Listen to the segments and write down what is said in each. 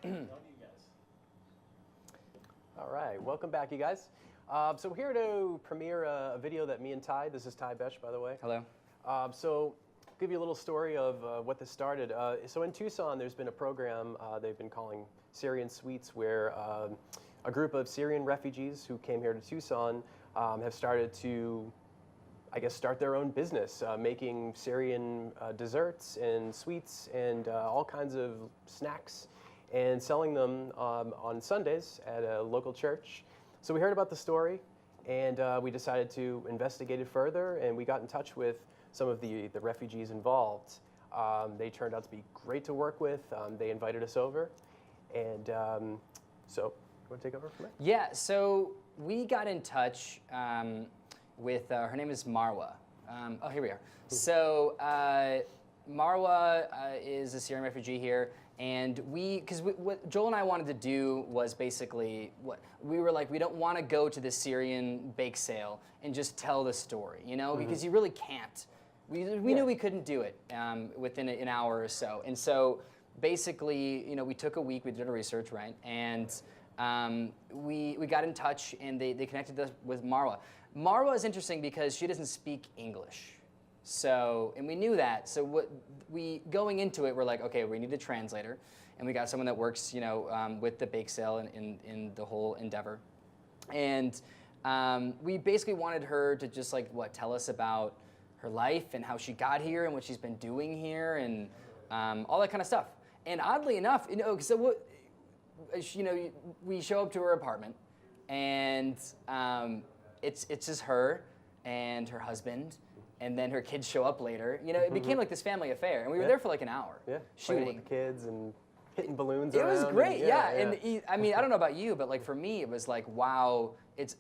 All right, welcome back, you guys. So we're here to premiere a video that me and Ty, this is Ty Besh, by the way. Hello. So give you a little story of what this started. So in Tucson, there's been a program they've been calling Syrian Sweets, where a group of Syrian refugees who came here to Tucson have started to, I guess, start their own business, making Syrian desserts and sweets and all kinds of snacks, and selling them on Sundays at a local church. So we heard about the story, and we decided to investigate it further, and we got in touch with some of the refugees involved. They turned out to be great to work with. They invited us over, and so you want to take over from there? Yeah, so we got in touch with, her name is Marwa. Oh, here we are. So Marwa is a Syrian refugee here. And what Joel and I wanted to do was basically, we were like, we don't want to go to the Syrian bake sale and just tell the story, you know, because you really can't. We knew we couldn't do it within an hour or so. And so basically, you know, we took a week, we did our research, right? And we got in touch, and they connected us with Marwa. Marwa is interesting because she doesn't speak English. So, and we knew that. So going into it, we're like, okay, we need a translator, and we got someone that works, you know, with the bake sale in the whole endeavor. And we basically wanted her to just tell us about her life and how she got here and what she's been doing here and all that kind of stuff. And oddly enough, you know, so we show up to her apartment, and it's just her and her husband. And then her kids show up later. You know, it became like this family affair. And we were there for like an hour shooting. Playing with the kids and hitting balloons around. It was great, and, yeah. And I mean, I don't know about you, but like for me, it was like, wow, it's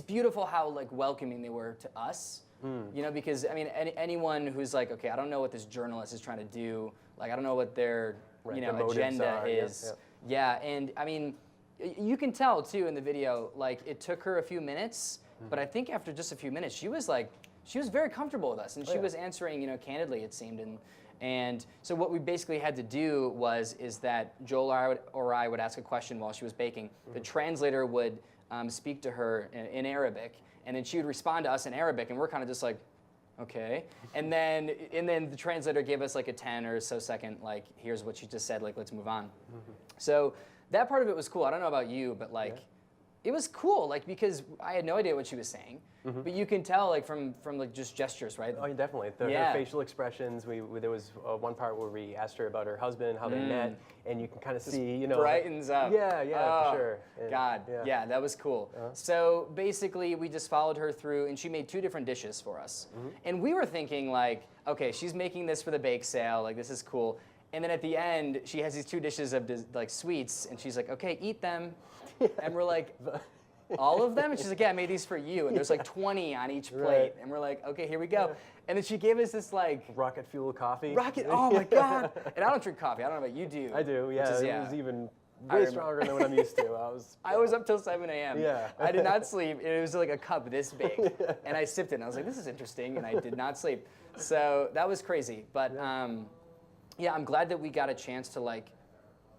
beautiful how like welcoming they were to us. You know, because I mean, anyone who's like, okay, I don't know what this journalist is trying to do. Like, I don't know what their, you know, agenda is. Yeah, and I mean, you can tell too in the video, like it took her a few minutes, but I think after just a few minutes, she was very comfortable with us, and she was answering, you know, candidly, it seemed. And so what we basically had to do is that Joel or I would ask a question while she was baking. The translator would speak to her in Arabic, and then she would respond to us in Arabic, and we're kind of just like, okay. And then the translator gave us like a 10 or so second, like, here's what she just said, like, let's move on. So that part of it was cool. I don't know about you, but like, it was cool, like, because I had no idea what she was saying, but you can tell, like, from like just gestures, right? Oh, definitely. Her facial expressions. There was one part where we asked her about her husband, how they met, and you can kind of see, you know, brightens up. Yeah, for sure. And, God, yeah, that was cool. So basically, we just followed her through, and she made 2 different dishes for us, and we were thinking like, okay, she's making this for the bake sale, like this is cool. And then at the end, she has these 2 dishes of like sweets, and she's like, okay, eat them. And we're like, all of them? And she's like, yeah, I made these for you. And there's like 20 on each plate. And we're like, okay, here we go. And then she gave us this like... rocket fuel coffee. Oh my God. And I don't drink coffee. I don't know about you do. I do, yeah. It was even way stronger than what I'm used to. I was up till 7 a.m. Yeah. I did not sleep. It was like a cup this big. And I sipped it, and I was like, this is interesting. And I did not sleep. So that was crazy. But yeah, I'm glad that we got a chance to like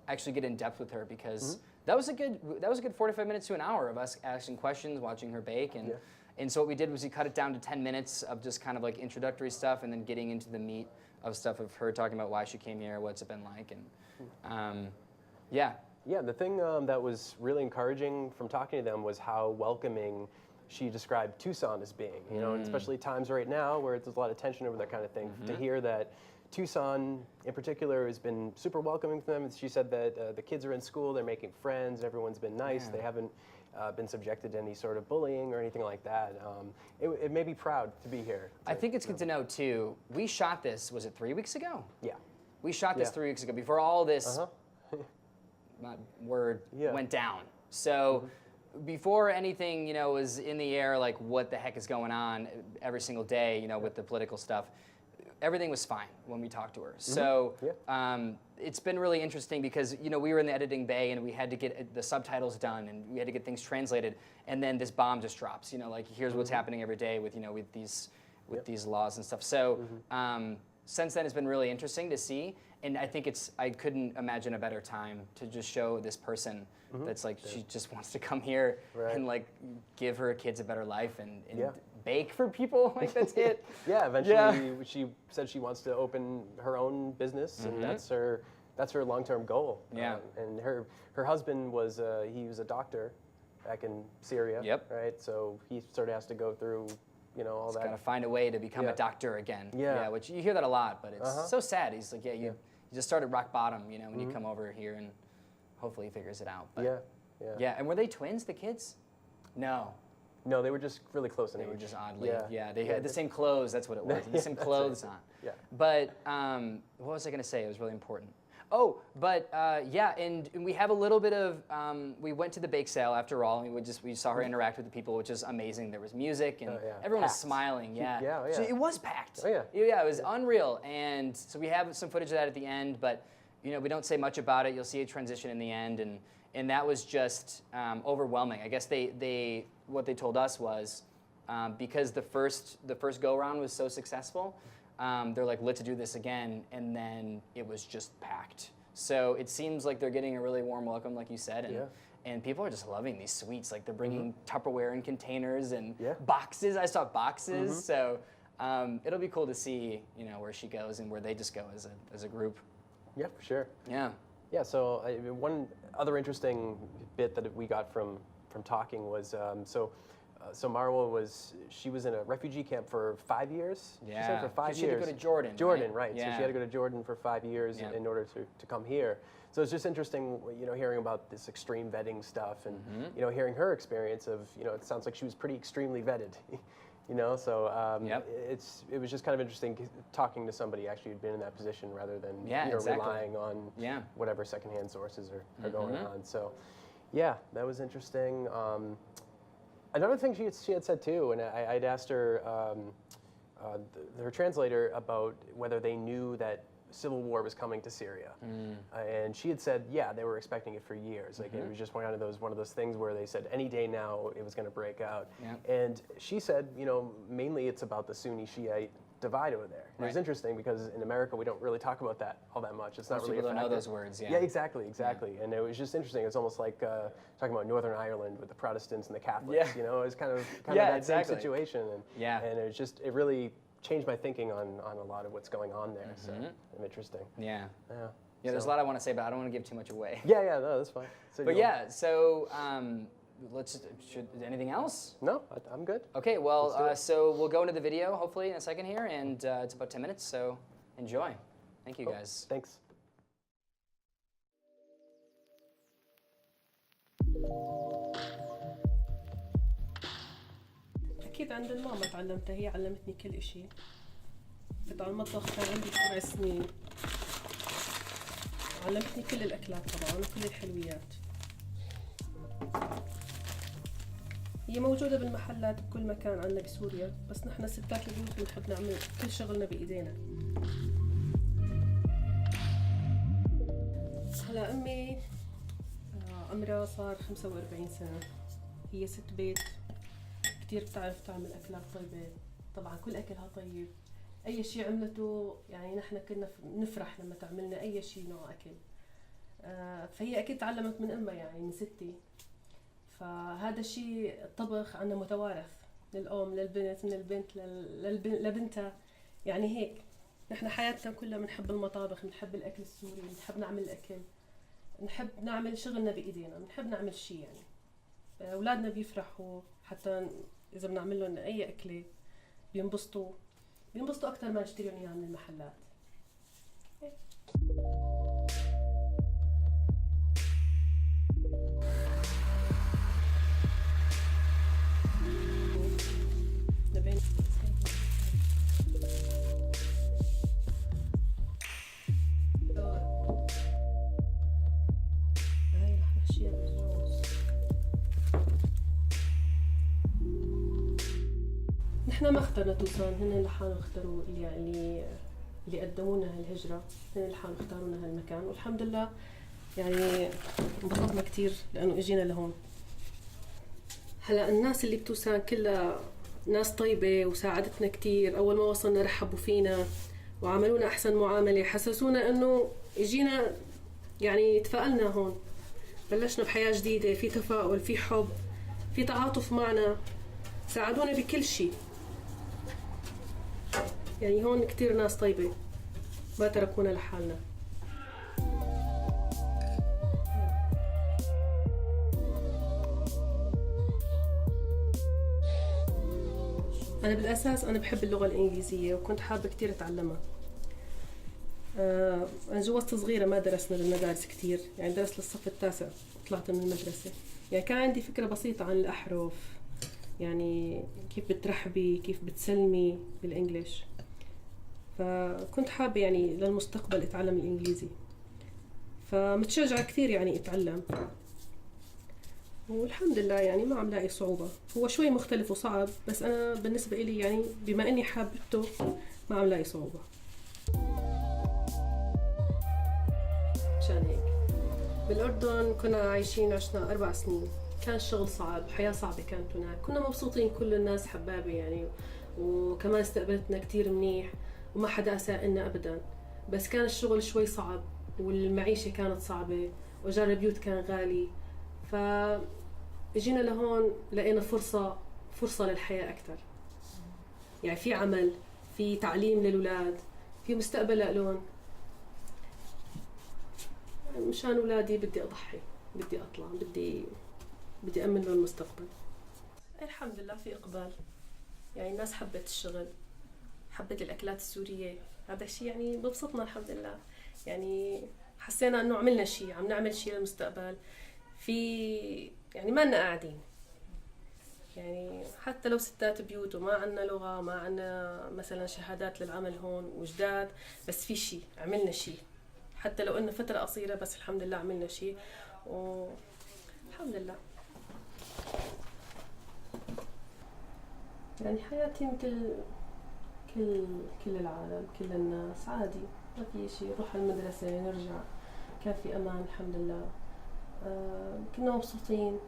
actually get in depth with her, because that was a good 45 minutes to an hour of us asking questions, watching her bake, and so what we did was we cut it down to 10 minutes of just kind of like introductory stuff, and then getting into the meat of stuff of her talking about why she came here, what's it been like, and yeah. Yeah, the thing that was really encouraging from talking to them was how welcoming she described Tucson as being, you know, and especially times right now where there's a lot of tension over that kind of thing, to hear that Tucson, in particular, has been super welcoming to them. She said that the kids are in school, they're making friends, everyone's been nice, they haven't been subjected to any sort of bullying or anything like that. It made me proud to be here. I think it's good to know, too, we shot this, was it 3 weeks ago? Yeah. We shot this 3 weeks ago, before all this went down. So before anything, you know, was in the air, like what the heck is going on every single day, you know, with the political stuff, everything was fine when we talked to her. So it's been really interesting because, you know, we were in the editing bay and we had to get the subtitles done and we had to get things translated, and then this bomb just drops, you know, like here's what's happening every day with, you know, with these laws and stuff. So since then, it's been really interesting to see. And I think I couldn't imagine a better time to just show this person that's like, she just wants to come here and like give her kids a better life and bake for people. Like that's it. Eventually she said she wants to open her own business, and that's her long-term goal. And her husband was he was a doctor back in Syria. Right. So he sort of has to go through, all that. Got to find a way to become a doctor again. Which you hear that a lot, but it's so sad. He's like, you just start at rock bottom, when you come over here, and hopefully he figures it out. But and were they twins, the kids? No, they were just really close in age. They were just oddly, they had the same clothes, that's what it was, the same clothes on. But what was I going to say? It was really important. Oh, but and we have a little bit of, we went to the bake sale after all, and we saw her interact with the people, which is amazing. There was music, and everyone was smiling, So it was packed. It was unreal, and so we have some footage of that at the end, but we don't say much about it. You'll see a transition in the end, and that was just overwhelming. I guess what they told us was, because the first go-around was so successful, they're like, let's do this again, and then it was just packed. So it seems like they're getting a really warm welcome, like you said, and people are just loving these sweets. Like they're bringing Tupperware in containers and boxes. I saw boxes, so it'll be cool to see, where she goes and where they just go as a group. Yeah, for sure. Yeah. Yeah. So one other interesting bit that we got from talking was so Marwa was in a refugee camp for 5 years. Yeah. She said for 5 years. She had to go to Jordan. Jordan, right? Yeah. So she had to go to Jordan for 5 years in order to come here. So it's just interesting, hearing about this extreme vetting stuff, and hearing her experience of, it sounds like she was pretty extremely vetted. So it was just kind of interesting talking to somebody actually who'd been in that position rather than relying on whatever secondhand sources are going on. So that was interesting. Another thing she had said too, and I'd asked her, her translator, about whether they knew that civil war was coming to Syria, and she had said, they were expecting it for years. Like it was just one of those things where they said any day now it was going to break out. And she said, mainly it's about the Sunni Shiite divide over there. And it was interesting because in America we don't really talk about that all that much. It's not really. People don't know those words. Yeah, exactly. And it was just interesting. It's almost like talking about Northern Ireland with the Protestants and the Catholics. It was kind of that same situation. And it really changed my thinking on a lot of what's going on there. So interesting. Yeah, there's a lot I want to say, but I don't want to give too much away. No, that's fine. So anything else? No, I'm good. Okay, well, so we'll go into the video hopefully in a second here, and it's about 10 minutes, so enjoy. Thank you, guys. Thanks. أكيد عند الماما تعلمتها، هي علمتني كل إشي. كنت على المطبخ كان عندي 7 سنين. علمتني كل الأكلات طبعاً وكل الحلويات. هي موجودة بالمحلات بكل مكان عندنا بسوريا، بس نحن ستات البيوت بنحب نعمل كل شغلنا بإيدينا. هلا أمي عمرها صار 45 سنة. هي ست بيت، كتير بتعرف تعمل أكلات طيبة. طبعا كل أكلها طيب. أي شيء عملته يعني نحن كنا نفرح لما تعملنا أي شيء نوع أكل. فهي أكيد تعلمت من أمها، يعني من ستي. فهذا الشيء الطبخ عنا متوارث من الأم للبنت، من البنت لبنتها. يعني هيك نحن حياتنا كلها بنحب المطابخ، بنحب الأكل السوري، بنحب نعمل الأكل، نحب نعمل شغلنا بإيدينا، بنحب نعمل شيء يعني. أولادنا بيفرحوا حتى إذا بنعمل لهم أي أكلة، بينبسطوا أكثر ما نشتريهم إياها من المحلات. نحن ما اخترنا توسان، هن لحالهم اختاروا اللي قدمونا هالهجرة، هن لحالهم اختارونا هالمكان، والحمد لله يعني انبسطنا كتير لأنه اجينا لهون. هلا الناس اللي بتوسان كلها ناس طيبة وساعدتنا كتير. أول ما وصلنا رحبوا فينا وعملونا أحسن معاملة، حسسونا إنه يجينا يعني تفائلنا هون، بلشنا بحياة جديدة، في تفاؤل، في حب، في تعاطف معنا، ساعدونا بكل شيء. يعني هون كتير ناس طيبة ما تركونا لحالنا. أنا بالأساس أنا بحب اللغة الإنجليزية وكنت حابة كتير أتعلمها. أنا جوزت صغيرة ما درسنا بالمدارس كتير، يعني درست للصف التاسع وطلعت من المدرسة. يعني كان عندي فكرة بسيطة عن الأحرف، يعني كيف بترحبي، كيف بتسلمي بالإنجليش. فكنت حابة يعني للمستقبل أتعلم الإنجليزي، فمتشجعة كثير يعني أتعلم، والحمد لله يعني ما عم لاقي صعوبة. هو شوي مختلف وصعب، بس أنا بالنسبة إلي يعني بما إني حابته ما عم لاقي صعوبة. مشان هيك بالأردن كنا عايشين، عشنا 4 سنين، كان الشغل صعب، حياة صعبة كانت هناك. كنا مبسوطين، كل الناس حبابة يعني، وكمان استقبلتنا كتير منيح وما حدا أساء لنا أبدا. بس كان الشغل شوي صعب والمعيشة كانت صعبة وإيجار البيوت كان غالي. فجينا لهون لقينا فرصة للحياة أكتر، يعني في عمل، في تعليم للأولاد، في مستقبل لهم. مشان أولادي بدي أضحي، بدي أطلع، بدي أمن لهم المستقبل. الحمد لله في إقبال، يعني الناس حبت الشغل، حبت الأكلات السورية، هذا الشيء يعني ببسطنا الحمد لله. يعني حسينا إنه عملنا شيء، عم نعمل شيء للمستقبل. في يعني ما لنا قاعدين، يعني حتى لو ستات بيوت وما عنا لغة، ما عنا مثلا شهادات للعمل هون وجداد، بس في شيء، عملنا شيء، حتى لو إنه فترة قصيرة، بس الحمد لله عملنا شيء والحمد لله. يعني حياتي مثل كل العالم، كل الناس عادي، ما في شيء. نروح المدرسة نرجع، كان في أمان الحمد لله. كنا مبسوطين،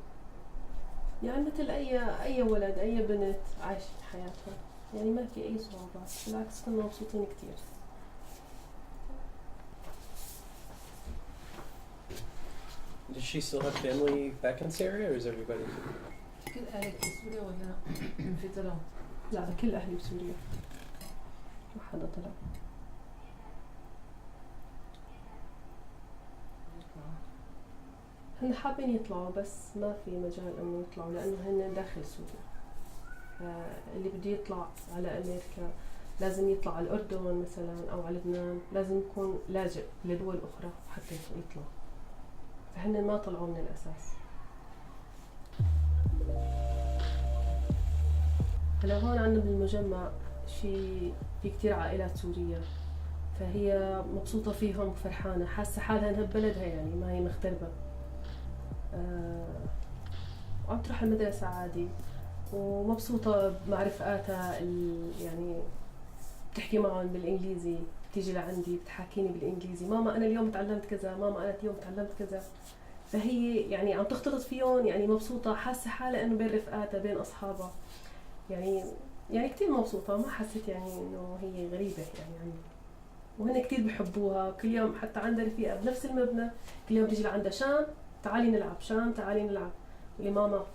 يعني مثل أي ولد أي بنت عايشين حياتها، يعني ما في أي صعوبات، بالعكس كنا مبسوطين كتير. Does she still have family back in Syria, or is everybody? كل أهلك في سوريا ولا في طلع؟ لا، كل أهلي بسوريا، ما حدا طلع. هن حابين يطلعوا بس ما في مجال انه يطلعوا، لانه هن داخل سوريا. اللي بده يطلع على امريكا لازم يطلع على الاردن مثلا او على لبنان، لازم يكون لاجئ لدول اخرى حتى يطلع. فهن ما طلعوا من الاساس. هلا هون عندنا بالمجمع في كتير عائلات سورية، فهي مبسوطة فيهم وفرحانة، حاسة حالها انها ببلدها، يعني ما هي مغتربة. وعم تروح المدرسة عادي ومبسوطة مع رفقاتها، يعني بتحكي معهم بالإنجليزي، بتيجي لعندي بتحاكيني بالإنجليزي، ماما أنا اليوم تعلمت كذا، ماما أنا اليوم تعلمت كذا. فهي يعني عم تختلط فيهم، يعني مبسوطة، حاسة حالها إنه بين رفقاتها بين أصحابها، يعني كتير مبسوطة، ما حسيت يعني إنه هي غريبة يعني عني. وهن كتير بحبوها، كل يوم حتى عندها رفيقة بنفس المبنى، كل يوم بيجي لعندها شام تعالي نلعب، شام تعالي نلعب. لي ماما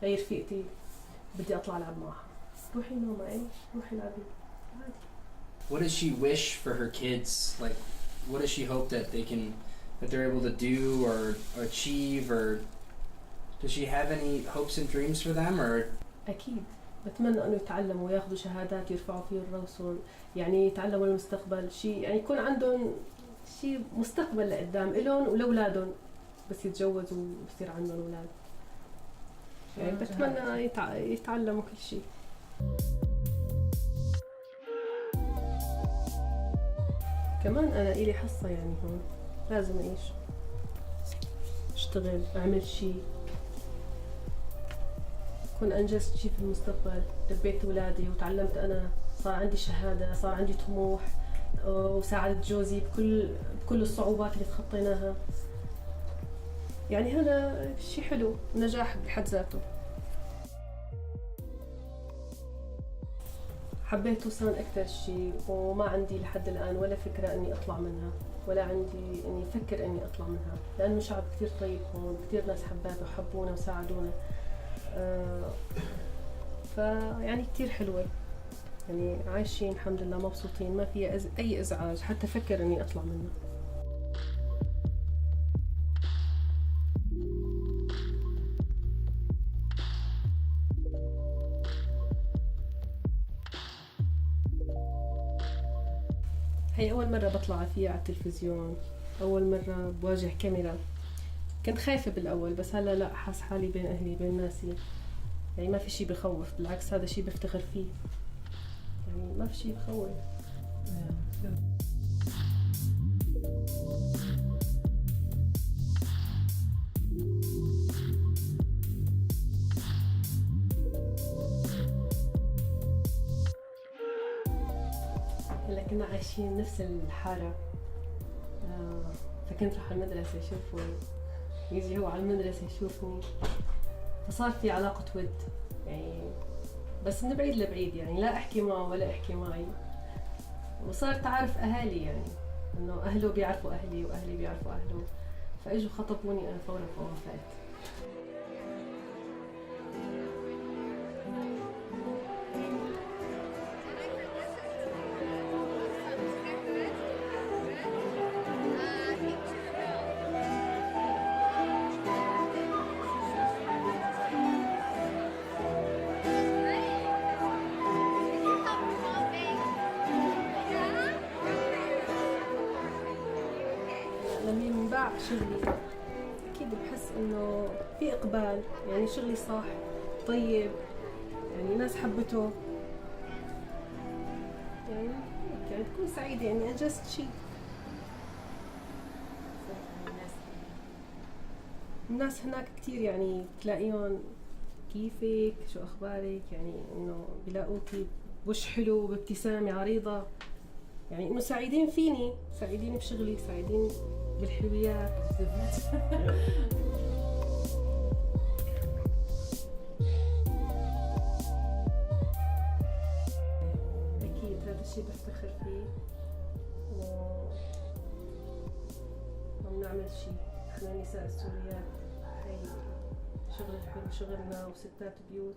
هي رفيقتي بدي اطلع العب معها. روحي ماما، ايه روحي العبي عادي. What does she wish for her kids? Like, what does she hope that they're able to do or achieve, or does she have any hopes and dreams for them, or? اكيد بتمنى انه يتعلموا وياخذوا شهادات يرفعوا فيهم راسهم، يعني يتعلموا المستقبل، شيء يعني يكون عندهم شيء مستقبل لقدام إلهم ولأولادهم، بس يتجوزوا ويصير عندهم أولاد. يعني بتمنى يتعلموا كل شيء. كمان أنا إلي حصة يعني هون، لازم أعيش، أشتغل، أعمل شيء، كون أنجزت شيء في المستقبل، ربيت أولادي وتعلمت أنا، صار عندي شهادة، صار عندي طموح، وساعدت جوزي بكل الصعوبات اللي تخطيناها. يعني هذا شيء حلو، نجاح بحد ذاته. حبيت توسان أكثر شيء، وما عندي لحد الآن ولا فكرة إني أطلع منها، ولا عندي إني أفكر إني أطلع منها، لأنه شعب كتير طيب هون، كتير ناس حباته وحبونا وساعدونا. فيعني كتير حلوة، يعني عايشين الحمد لله مبسوطين، ما فيها أي إزعاج حتى أفكر إني أطلع منها. هي أول مرة بطلع فيها على التلفزيون، أول مرة بواجه كاميرا. كنت خايفة بالأول، بس هلا لا، حاس حالي بين أهلي بين ناسي، يعني ما في شي بخوف، بالعكس هذا شي بفتخر فيه، يعني ما في شي بخوف. هلا كنا عايشين نفس الحارة، فكنت راح على المدرسة يشوفوني، يجي هو على المدرسة يشوفني، فصار في علاقة ود يعني، بس من بعيد لبعيد، يعني لا أحكي معه ولا أحكي معي، وصار تعرف أهالي، يعني إنه أهله بيعرفوا أهلي وأهلي بيعرفوا أهله، فإجوا خطبوني أنا فورا فوافقت. لما ينباع شغلي أكيد بحس إنه في إقبال، يعني شغلي صح طيب، يعني ناس حبته، يعني هيك يعني تكون سعيدة، يعني أنجزت شيء. الناس هناك كتير يعني تلاقيهم كيفك شو أخبارك، يعني إنه بيلاقوكي بوش حلو بابتسامة عريضة، يعني إنه سعيدين فيني، سعيدين بشغلي، سعيدين بالحلويات. أكيد هذا الشيء بفتخر فيه، وعم نعمل شيء إحنا النساء السوريات، هي شغل حلو، شغلنا وستات بيوت.